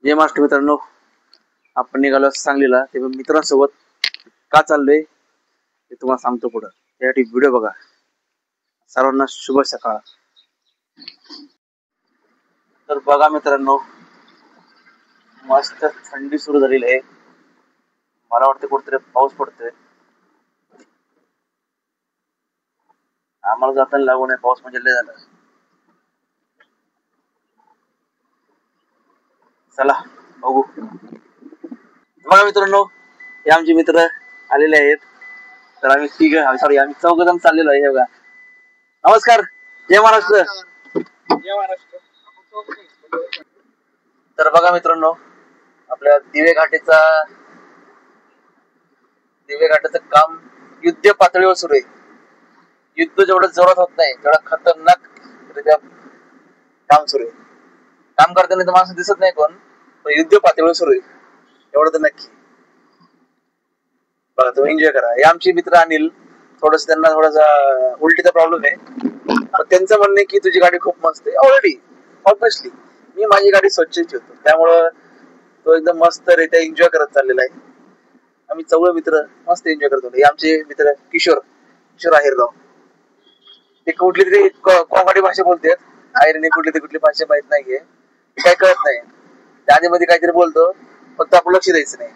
जय महाराष्ट्र मित्रांनो, आपण निघालो सांगलीला. ते मित्रांसोबत का चाललोय ते तुम्हाला सांगतो पुढं. त्यासाठी व्हिडिओ बघा. सर्वांना शुभ सकाळ. तर बघा मित्रांनो, मस्त थंडी सुरू झालेली आहे. मला वाटतं कुठेतरी पाऊस पडतोय. आम्हाला जाताना लागू नये पाऊस, म्हणजे लय झालं. चला बघू. बघा मित्रांनो, हे आमचे मित्र आलेले आहेत. तर आम्ही चौघ जण चाललेलो आहे. बघा, नमस्कार. जय महाराष्ट्र. जय महाराष्ट्र. तर बघा मित्रांनो, आपल्या दिवे घाटाचं काम युद्ध पातळीवर सुरू आहे. युद्ध जेवढं जोरात होत नाही तेवढं खतरनाक रित्या काम सुरू आहे. काम करताना तर माणसं दिसत नाही कोण, पण युद्ध पातळीवर सुरू आहे एवढं तर नक्की. बघा, तुम्ही एन्जॉय करा. हे आमचे मित्र अनिल, त्यांना थोडासा उलटीचा प्रॉब्लेम आहे. पण त्यांचं म्हणणं आहे की तुझी गाडी खूप मस्त आहे. ऑब्विसली मी माझी गाडी स्वच्छ ठेवतो, त्यामुळं तो एकदम मस्त रित्या एन्जॉय करत चाललेला आहे. आम्ही चौघ मित्र मस्त एन्जॉय करतो. हे आमचे मित्र किशोर आहेरराव. ते कुठली तरी कोकणी भाषा बोलतात. आयरने कुठली भाषा माहित नाहीये, काय कळत नाही. त्या मध्ये काहीतरी बोलतो, फक्त आपण लक्ष द्यायचं नाही.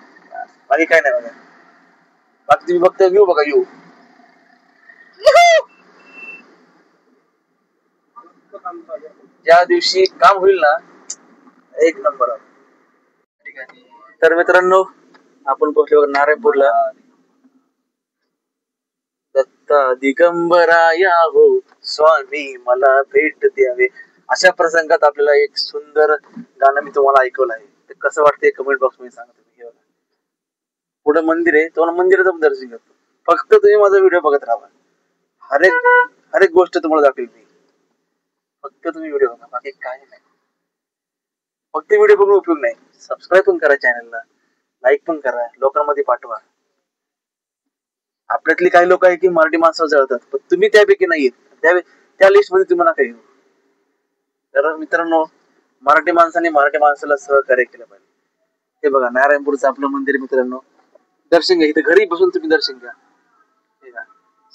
बाकी काय नाही बघा. बाकी तुम्ही फक्त व्ह्यू बघा. ज्या दिवशी काम होईल ना, एक नंबर. तर मित्रांनो, आपण पोहोचलो नारायणपूरला. दत्ता दिगंबराया हो स्वामी मला भेट द्यावे, अशा प्रसंगात आपल्याला एक सुंदर गाणं मी तुम्हाला ऐकवलं आहे. ते कसं वाटतंय कमेंट बॉक्स मध्ये सांगा तुम्ही. पुढे मंदिर आहे, तुम्हाला मंदिराचं दर्शन घेतो. फक्त तुम्ही माझा व्हिडिओ बघत राहा. हर एक गोष्ट तुम्हाला दाखवेल मी. फक्त तुम्ही व्हिडिओ बघा, बाकी काही नाही. फक्त व्हिडिओ बघून उपयोग नाही. सबस्क्राईब पण करा चॅनलला, लाईक पण करा, लोकांमध्ये पाठवा. आपल्यातली काही लोक आहे की मराठी माणसावर जळतात, पण तुम्ही त्यापैकी नाही. त्या लिस्ट मध्ये तुम्हाला काही. तर मित्रांनो, मराठी माणसाला सहकार्य केलं पाहिजे. हे बघा, नारायणपूरचं आपलं मंदिर मित्रांनो. दर्शन घ्या, इथं घरी बसून तुम्ही दर्शन घ्या.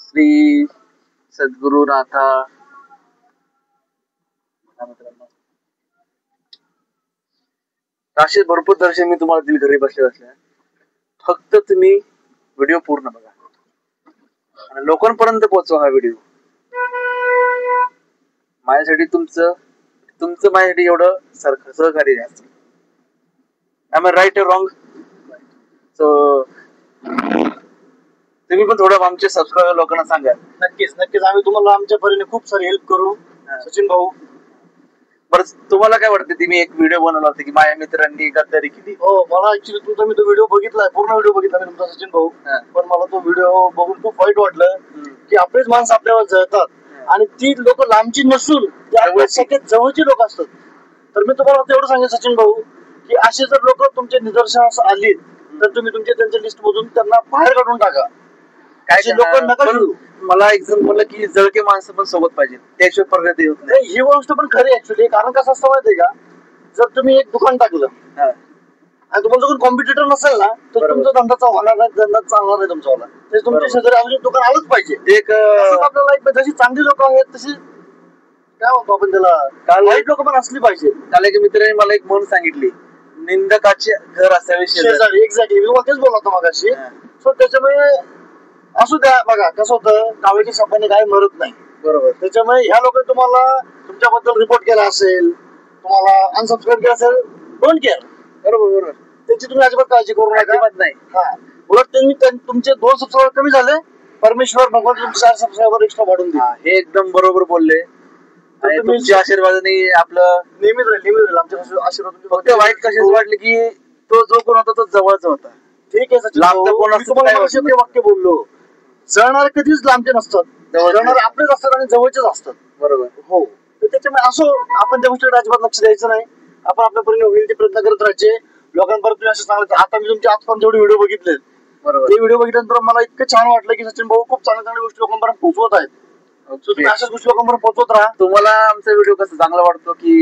श्री सद्गुरुनाथा मित्रांनो, असे भरपूर दर्शन मी तुम्हाला दिल घरी बसल्या. फक्त तुम्ही व्हिडिओ पूर्ण बघा आणि लोकांपर्यंत पोहोचवा हा व्हिडिओ. माझ्यासाठी तुमचं माझ्यासाठी एवढं सहकार्य द्यायचं. आय एम राईट और रॉंग? सो तुम्ही पण थोडं आमच्या सबस्क्रायबर लोकांना सांगा. नक्कीच आम्ही तुम्हाला आमच्या परीने खूप सारी हेल्प करू. सचिन भाऊ, बरं तुम्हाला काय वाटतं? तुम्ही एक व्हिडिओ बनवला होता की माझ्या मित्रांनी गद्दारी केली. हो, मला ऍक्च्युली तुमचा मी तो व्हिडिओ बघितलाय, पूर्ण व्हिडिओ बघितला मी तुमचा सचिन भाऊ. पण मला तो व्हिडिओ बघून खूप वाईट वाटलं की आपलेच माणसं आपल्यावर जळतात आणि ती लोक लांबची नसून सगळ्यात जवळची लोक असतात. तर मी तुम्हाला एवढं सांगेन सचिन भाऊ की असे जर लोक तुमच्या निदर्शनास आली तर तुम्ही त्यांच्या लिस्ट मधून त्यांना बाहेर काढून टाका. काय लोक नका. मला एक्झाम म्हणलं की जळके माणसं पण सोबत पाहिजे, त्याशिवाय प्रगती होत नाही. ही गोष्ट पण खरी ऍक्च्युली. कारण कसं असतं माहितीये का, जर तुम्ही एक दुकान टाकलं आणि तुम्हाला जर कॉम्पिटिटर नसेल ना, तर तुमचा धंदा होणार नाही, धंदा चालणार नाही तुमचा. तुमच्या शेजारी अजून दुकान आलंच पाहिजे. एक आपल्या लाईफ मध्ये जशी चांगली लोक आहेत तशी काय म्हणतो आपण त्याला, वाईट लोक पण असली पाहिजे. काल एक मित्राने मला एक म्हणून सांगितली, निंदकाचे घर असावे शेजारी. एक्झॅक्टली, मी तेच बोलत होतो मगाशी. सो त्याच्यामुळे असू द्या. बघा कसं होतं, कावळ्याच्या शब्दाने काय मरत नाही. बरोबर. त्याच्यामुळे ह्या लोकांनी तुम्हाला तुमच्याबद्दल रिपोर्ट केला असेल, तुम्हाला अनसबस्क्राईब केला असेल, डोंट केअर. बरोबर. त्याची तुम्ही अजिबात काळजी करू नका. नाही. उलट त्यांनी तुमचे 2 सबस्क्रायबर कमी झाले, परमेश्वर भगवान तुमचे 4 सबस्क्रायबर एक्स्ट्रा वाढून दिले. हे एकदम बरोबर बोलले. तुमच्या आशीर्वादाने आपलं नेहमीच राहील आमच्या आशीर्वाद. फक्त वाईट कशाच वाटले की तो जो कोण होता तो जवळचा होता. ठीक आहे, लांबचा वाक्य बोललो. जळणारे कधीच लांबचे नसतात, जळणारे आपलेच असतात आणि जवळचेच असतात. बरोबर. हो, तर त्याच्यामुळे असो आपण त्या गोष्टीकडे अजिबात लक्ष द्यायचं नाही. आपण आपल्या परीने होईल ते प्रयत्न करत राहायचे. लोकांपर्यंत तुम्ही असं सांगायचं. आता मी तुमचे आजपर्यंत जेवढे व्हिडिओ बघितले, ते व्हिडिओ बघितल्यानंतर मला इतकं छान वाटलं की सचिन भाऊ खूप चांगल्या गोष्टी लोकांपर्यंत पोहोचवत आहेत. तुम्ही अशाच गोष्टी लोकांपर्यंत पोहोचवत राहा. तुम्हाला आमचा व्हिडिओ कसा चांगला वाटतो की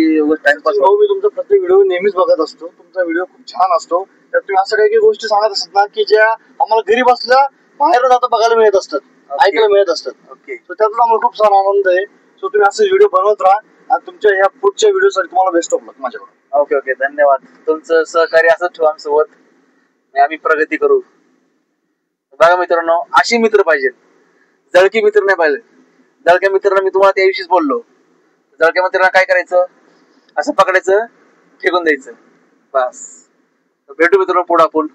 टाइमपास? भाऊ मी तुमचा प्रत्येक व्हिडिओ नेहमीच बघत असतो. तुमचा व्हिडिओ खूप छान असतो. त्यात तुम्ही असं काही गोष्टी सांगत असतात ना की ज्या आम्हाला घरी बसल्या बाहेर जाता बघायला मिळत असतात, ऐकायला मिळत असतात. ओके. सो त्यातून आम्हाला खूप सारा आनंद आहे. सो तुम्ही असे व्हिडिओ बनवत राहा आणि तुमच्या या पुढच्या व्हिडिओ साठी तुम्हाला बेस्ट ऑफ लक माझ्याकडून. ओके ओके, धन्यवाद. तुमचं सहकार्य असंच ठेवा आमच्यासोबत, आम्ही प्रगती करू. बघा मित्रांनो, अशी मित्र पाहिजेत, जळकी मित्र नाही पाहिजे. जळक्या मित्रांना मी तुम्हाला त्याविषयीच बोललो. जळक्या मित्रांना काय करायचं, असं पकडायचं, फेकून द्यायचं, बस. भेटू मित्रांनो पुढे.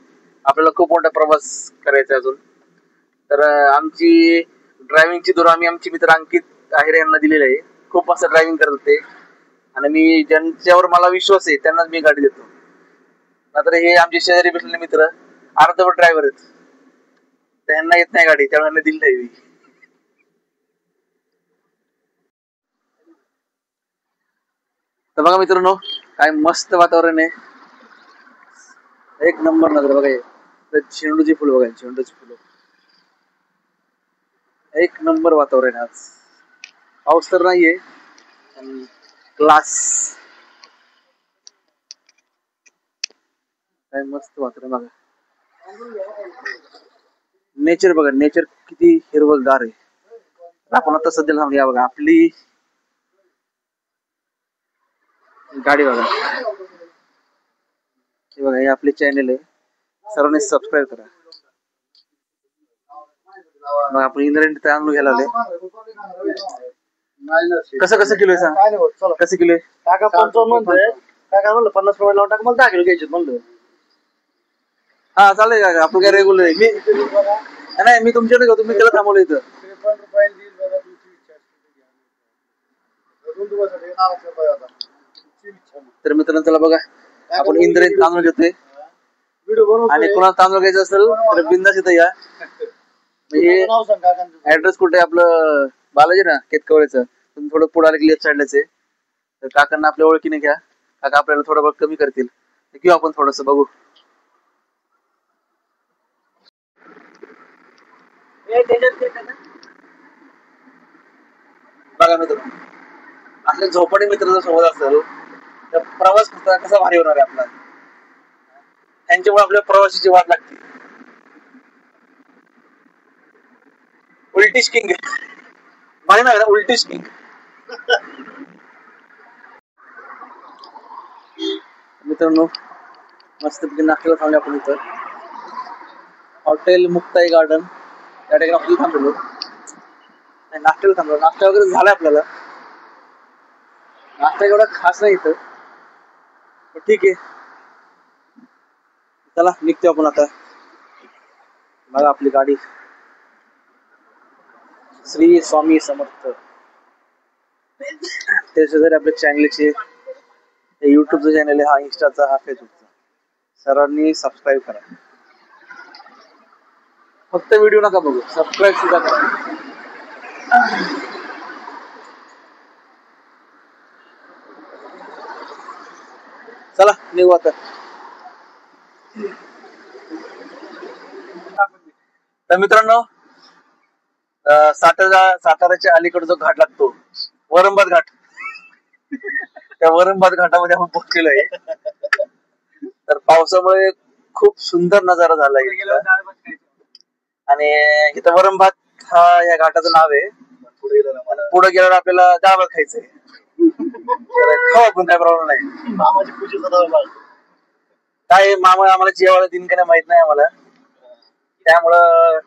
आपल्याला खूप मोठा प्रवास करायचा अजून. तर आमची ड्रायव्हिंगची धोरण आम्ही आमचे मित्र अंकित आहेर यांना दिलेले आहे. खूप असं ड्रायव्हिंग करत होते आणि मी ज्यांच्यावर मला विश्वास आहे त्यांनाच मी गाडी देतो. नंतर हे आमचे शेजारी बसलेले मित्र अर्धवट ड्रायव्हर आहेत, त्यांना येत नाही गाडी, त्यामुळे दिली नाही मी. तर बघा मित्रांनो, काय मस्त वातावरण आहे, एक नंबर नजर. बघा झेंडूची फुलं, बघा झेंडूची फुलं, एक नंबर वातावरण आज. पाऊस तर नाहीये, क्लास. काय मस्त वातावरण बघा. नेचर बघा, नेचर किती हिरवंगार आहे. आपण आता सध्या थांबली बघा, आपली गाडी बघा. हे बघा, हे आपले चॅनल आहे, सर्वांनी सबस्क्राईब करा. मग आपण इंद्रायणी तांदूळ घ्यायला आले. कसं कसं किलो आहे सांग, कसं किलो आहे? काका 55 म्हणतोय. काका म्हणलं 50 रुपये लावून टाका, मला 10 किलो घ्यायचे म्हणलं. हा चालेल काका, आपण काय रेग्युलर आहे. नाही मी तुमच्याकडे घेतो, मी त्याला थांबवलं इथं. तर मित्रांनो चला बघा, आपण इंद्रायणी तांदूळ घेतोय आणि कोणाला तांदूळ घ्यायचं असेल तर बिंदास इथं या. म्हणजे ऍड्रेस कुठे आपलं बालाजी ना केतकवळेचं, तुम्ही थोडं पुढे आले की लेफ्ट साईडलाच आहे. तर काकांना आपल्या ओळखीने घ्या, काका आपल्याला थोडं बहुत कमी करतील. घेऊ आपण थोडस, बघू. बघा मित्र, आपल्या झोपडी मित्र जर सोबत असेल तर प्रवास कसा भारी होणार आहे आपला. त्यांच्यामुळे आपल्या प्रवासाची वाट लागते. उलटीच किंग भारी नाही ना, उलटीच किंग. मित्रांनो मस्तपैकी नाश्त्याला थांबले आपण इथं, हॉटेल मुक्ताई गार्डन या ठिकाणी आपण थांबलो. नाश्त्याला थांबलो, नाश्ता वगैरे झालाय आपल्याला. नाश्ता एवढा खास नाही इथं, ठीक आहे. चला निघतो आपण आता. बघा आपली गाडी, श्री स्वामी समर्थ. त्याच्या जर आपल्या चॅनलचे युट्यूबचा चॅनल आहे, हा इंस्टाचा, हा फेसबुकचा, सर्वांनी सबस्क्राईब करा. फक्त व्हिडिओ नका बघू, सबस्क्राईब सुद्धा करा. चला निघू आता. तर मित्रांनो, साताऱ्याच्या अलीकडे जो घाट लागतो, वरंबाद घाट, त्या वरंबाद घाटामध्ये आपण पोहोचलेलो आहे. तर पावसामुळे खूप सुंदर नजारा झालाय आणि इथं वरंबाद हा या घाटाचं नाव आहे. पुढे गेल्यावर आपल्याला डाळ भात खायचंय, खाऊ पण काय प्रॉब्लेम नाही. मामाची पूजेचा काय मामा आम्हाला जेवायला दिन का नाही माहित नाही आम्हाला, त्यामुळं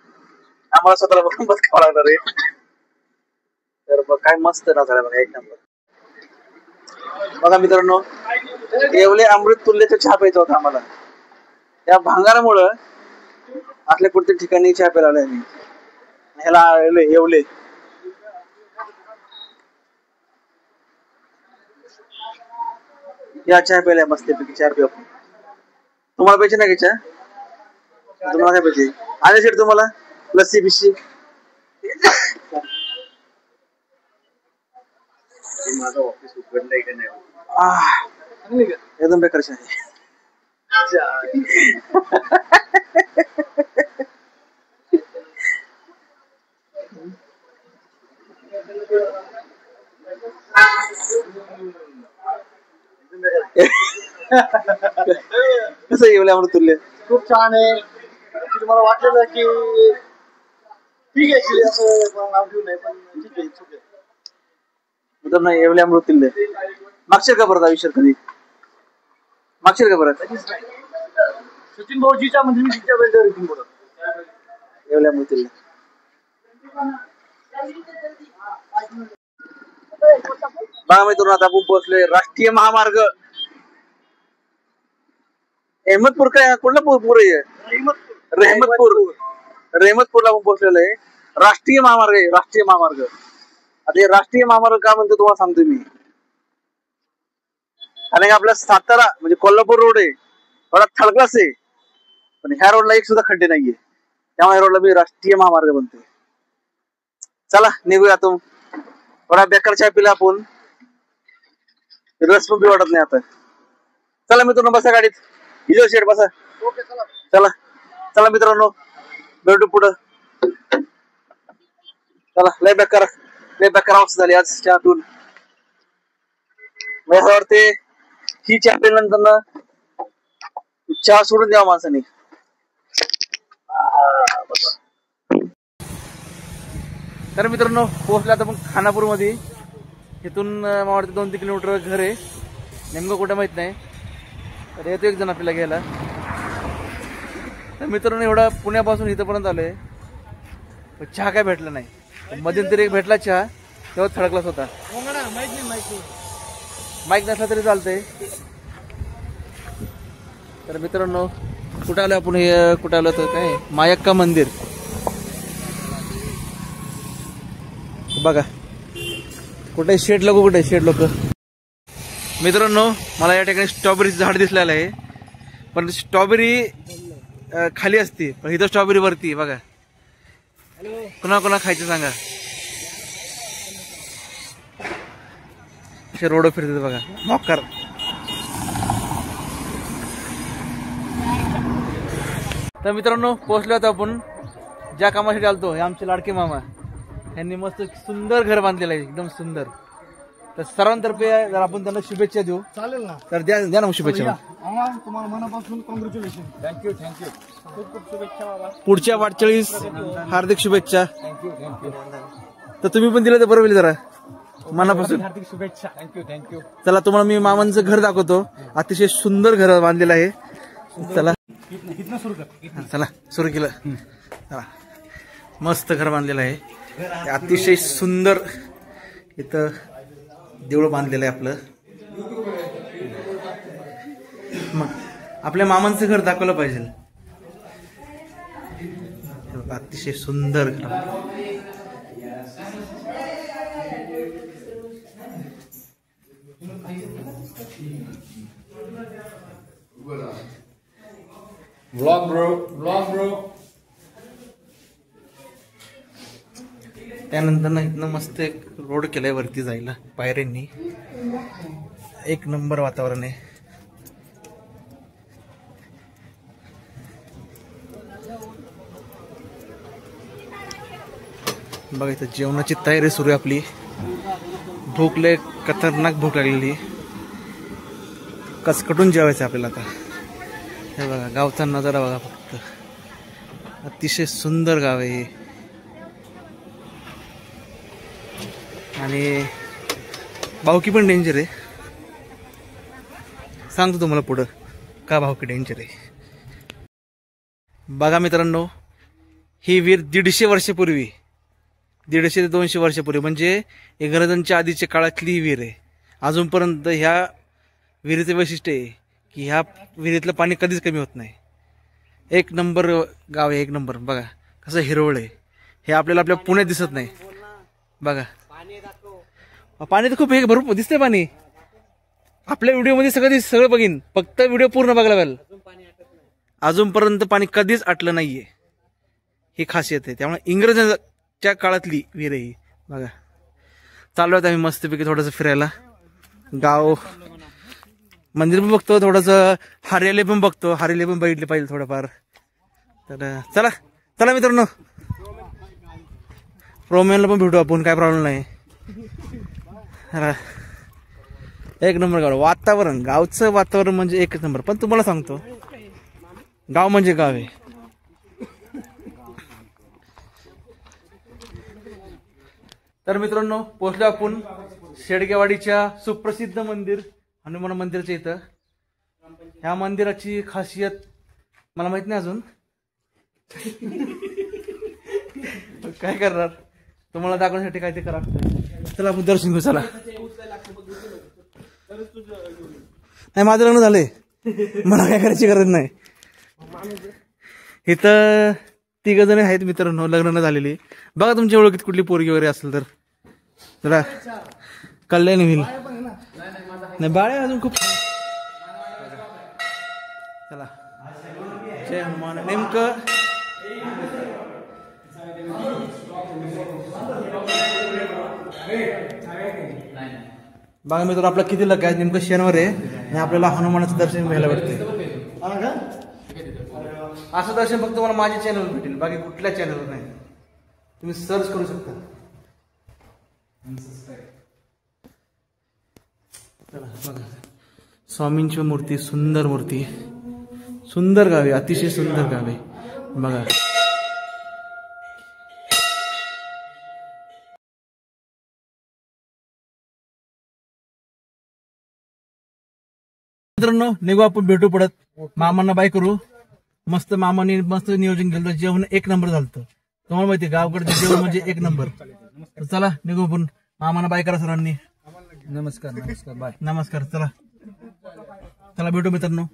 आम्हाला स्वतःला वरंबाद खावं लागणार आहे. तर मग काय मस्त नजारा बघा, एक नंबर. बघा मित्रांनो, येवले अमृत तुल्यचा चहा प्यायचा होता आम्हाला. त्या भांगारामुळं आपल्या कुठच्या ठिकाणी चहा प्यायला आलोय आम्ही. ह्याला येवले या चहा प्यायला मस्तपैकी चहा पिऊ आपण. तुम्हाला पाहिजे ना चहा? तुम्हाला काय पाहिजे? आणि शेट तुम्हाला लस्सी बिस्सी? माझं ऑफिस उघडलंय का नाही? एकदम बेकार चहा आहे. कसं येवले अमृतुल्य? खूप छान आहे. ऍक्च्युली मला वाटलेलं की ठीक आहे actually असं नाव घेऊ नये, पण ठीक आहे it's okay. मित्रांनो येवले अमृतुल्य मागशील का परत आयुष्यात कधी? मागशील का परत? सचिन भाऊजीच्या म्हणजे मी तिच्या वेळेला रेटिंग बोलत येवले अमृतुल्य. बघा मित्रांनो आता आपण पोहोचलोय राष्ट्रीय महामार्ग अहमदपूर काय कुठला पूर आहे? रहमतपूरला आपण पोहोचलेलो आहे. राष्ट्रीय महामार्ग आहे राष्ट्रीय महामार्ग. आता हे राष्ट्रीय महामार्ग का म्हणतो तुम्हाला सांगतो मी. आणि आपला सातारा म्हणजे कोल्हापूर रोड आहे थोडा थळकलाच आहे, पण ह्या रोडला एक सुद्धा खड्डे नाहीये, त्यामुळे ह्या रोडला मी राष्ट्रीय महामार्ग बनतोय. चला निघूया आता. थोडा बेकार चहा पिला आपण, रस पण बी वाटत नाही आता. चला मित्रांनो बसा गाडीत, हिजो शेड बसा. चला चला मित्रांनो भेटू पुढं. चला लय बेकार अवस्था झाली आज चहा पिऊन. मला असं वाटते ही चहा पिल्यानंतर ना चहा सोडून द्यावा माणसाने. तर मित्रांनो पोहोचला आता पण खानापूर मध्ये. इथून मला वाटतं 2-3 किलोमीटर घर आहे, नेमकं कुठं माहित नाही. तर येतो एक जण आपल्याला घ्यायला. तर मित्रांनो एवढा पुण्यापासून इथंपर्यंत आलोय, चहा काय भेटला नाही. मध्यंतरी एक भेटला चहा, तेव्हा थडकलाच होता. माईक नसला तरी चालतंय. तर मित्रांनो कुठं आलो आपण, हे कुठं आलो तर काय मायक्का मंदिर बघा. कुठे शेड लोक, कुठे शेड लोक. मित्रांनो मला या ठिकाणी स्ट्रॉबेरीचं झाड दिसलेलं आहे, पण स्ट्रॉबेरी खाली असते, पण इथं स्ट्रॉबेरी वरती बघा. कोणा खायचं सांगा. असे रोड फिरतात बघा मॉकर. तर मित्रांनो पोहोचलो आता आपण ज्या कामासाठी आलतो. हे आमचे लाडके मामा, यांनी मस्त सुंदर घर बांधलेलं आहे, एकदम सुंदर. तर सर्वांतर्फे जर आपण त्यांना शुभेच्छा देऊ. चालेल ना, तर द्या ना शुभेच्छा. तुम्हाला मनापासून कॉंग्रॅच्युलेशन. थँक्यू खूप खूप शुभेच्छा बाबा. पुढच्या वाटचाळीस हार्दिक शुभेच्छा. तर तुम्ही पण दिलं तर बरं होईल जरा मनापासून हार्दिक शुभेच्छा. थँक्यू. चला तुम्हाला मी मामांचं घर दाखवतो. अतिशय सुंदर घर बांधलेलं आहे. चला चला सुरू केलं. चला मस्त घर बांधलेलं आहे, अतिशय सुंदर. इथं देऊळ बांधलेलं आहे आपलं. मग आपल्या मामांचं घर दाखवलं पाहिजे. अतिशय सुंदर घर. Vlog bro. त्यानंतर ना इथनं मस्त एक रोड केलाय वरती जायला पायऱ्यांनी. एक नंबर वातावरण आहे. बघा इथं जेवणाची तयारी सुरू आहे आपली. भूक लय खतरनाक भूक लागलेली, कसकटून जेवायचं आपल्याला आता. हे बघा गावचा नजारा बघा फक्त, अतिशय सुंदर गाव आहे. आणि भावकी पण डेंजर आहे, सांगतो तुम्हाला पुढं का भावकी डेंजर आहे. बघा मित्रांनो ही विहीर 150 वर्षापूर्वी, 150 ते 200 वर्षापूर्वी म्हणजे इंग्रजांच्या आधीच्या काळातली ही विहीर आहे. अजूनपर्यंत ह्या विहिरीचं वैशिष्ट्य आहे की ह्या विहिरीतलं पाणी कधीच कमी होत नाही. एक नंबर गाव आहे, एक नंबर. बघा कसं हिरवळ आहे. हे आपल्याला आपल्या पुण्यात दिसत नाही. बघा पाणी तर खूप हे भरपूर दिसतंय पाणी. आपल्या व्हिडिओमध्ये सगळं बघीन, फक्त व्हिडिओ पूर्ण बघायला लागेल. अजूनपर्यंत पाणी कधीच आटलं नाहीये, ही खासियत आहे. त्यामुळे इंग्रजांच्या काळातली विहीर आहे ही. बघा चालू आहे आम्ही मस्तपैकी थोडंसं फिरायला. गाव मंदिर पण बघतो, थोडंसं हरियाली पण बघतो. हरियाली पण बघितली पाहिजे थोडंफार. तर चला चला मित्रांनो, रोमॅनला पण भेटू आपण, काय प्रॉब्लेम नाही. एक नंबर गाव. वातावरण, गावचं वातावरण म्हणजे एकच नंबर. पण तुम्हाला सांगतो, गाव म्हणजे गाव आहे. तर मित्रांनो, पोहोचलो आपण शेडगेवाडीच्या सुप्रसिद्ध मंदिर हनुमान मंदिरच्या इथं. ह्या मंदिराची खासियत मला माहित नाही अजून. काय करणार, तुम्हाला दाखवण्यासाठी काय ते करा. चला आपण दर्शन घेऊ. चला. नाही, माझं लग्न झालंय, मला काय करायची गरज नाही. इथं 3 जण आहेत मित्रांनो, लग्न न झालेली. बघा तुमच्या ओळखीत कुठली पोरगी वगैरे असेल तर जरा कल्याण होईल. नाही, बाळ आहे अजून खूप. चला. जय हनुमान. नेमकं बघा मित्रांनो, आपला किती लक आहे. नेमकं शनिवार आहे आणि आपल्याला हनुमानाचं दर्शन घ्यायला भेटते. असं दर्शन फक्त मला माझ्या चॅनलवर भेटेल, बाकी कुठल्या चॅनलवर नाही. तुम्ही सर्च करू शकता. बघा, स्वामींची मूर्ती, सुंदर मूर्ती, सुंदर गाव आहे, अतिशय सुंदर गाव आहे. बघा मित्रांनो, निघू आपण, भेटू पडत. मामांना बाय करू. मस्त मामाने मस्त नियोजन केलं, जेवण एक नंबर झालं. तुम्हाला माहिती गावकडचं जेवण म्हणजे एक नंबर. चला निघू आपण. मामांना बाय करा सर्वांनी. नमस्कार. नमस्कार. बाय. नमस्कार. चला चला भेटू मित्रांनो.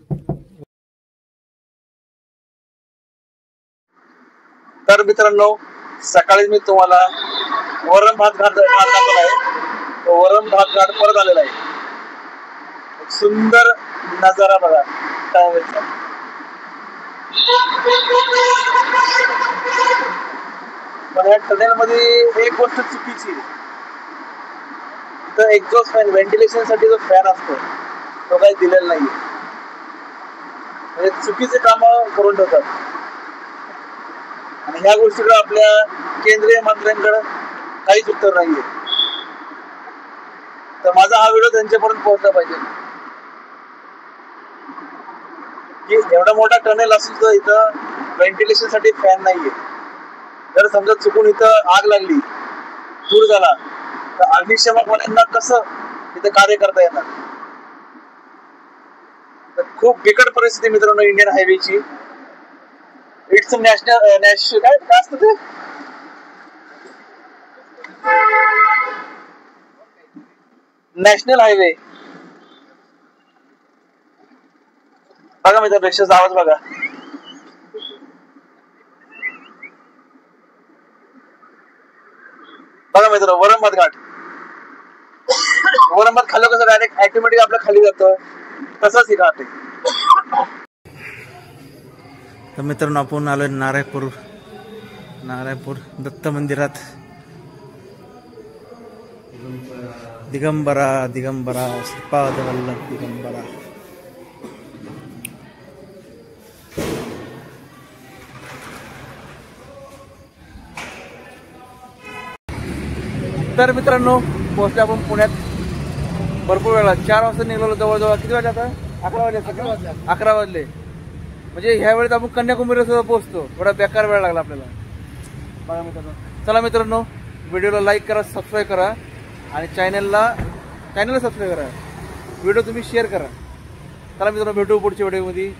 तर मित्रांनो, सकाळी मी तुम्हाला वरण भात घाट दाखवला आहे. तो वरण भात घाट परत आलेला आहे. सुंदर नजारा बघा काय व्हायचा. पण या टनेल मध्ये एक गोष्ट चुकीची आहे. तर एक्झॉस्ट फॅन, व्हेंटिलेशन साठी जो फॅन असतो तो काही दिलेला नाहीये. म्हणजे चुकीचे काम करून ठेवतात. आणि ह्या गोष्टीकडे आपल्या केंद्रीय मंत्र्यांकडे काहीच उत्तर नाहीये. तर माझा हा व्हिडिओ त्यांच्यापर्यंत पोहोचला पाहिजे की एवढा मोठा टनेल असेल तर इथं व्हेंटिलेशन साठी फॅन नाहीये. जर समजा चुकून इथं आग लागली, दूर झाला, तर अग्निशमक वाल्यांना कसं इथं कार्य करता येणार. तर खूप बिकट परिस्थिती मित्रांनो इंडियन हायवेची. इट्स नॅशनल काय असतं ते, नॅशनल हायवे. बघा मित्रांनो, रिक्षाचा आवाज बघा. बघा मित्रांनो, वरंभात घाट. वरंभात खाली कसं डायरेक्ट ऑटोमॅटिक आपलं खाली जातं, तसंच ही घाट आहे. तर मित्रांनो, आपण आलोय नारायणपूर दत्त मंदिरात. दिगंबरा दिगंबरा श्रीपाद वल्लभ दिगंबरा. तर मित्रांनो, पोहोचले आपण पुण्यात. भरपूर वेळा 4 वाजता निघालो. जवळजवळ किती वाजले आता? 11 वाजले. 11 वाजले. म्हणजे ह्या वेळेत आपण कन्याकुमारीला सुद्धा पोहोचतो. थोडा बेकार वेळ लागला आपल्याला. बघा मित्रांनो, चला मित्रांनो, व्हिडिओला लाईक करा, सबस्क्राईब करा आणि चॅनलला सबस्क्राईब करा. व्हिडिओ तुम्ही शेअर करा. चला मित्रांनो, भेटू पुढच्या व्हिडिओमध्ये.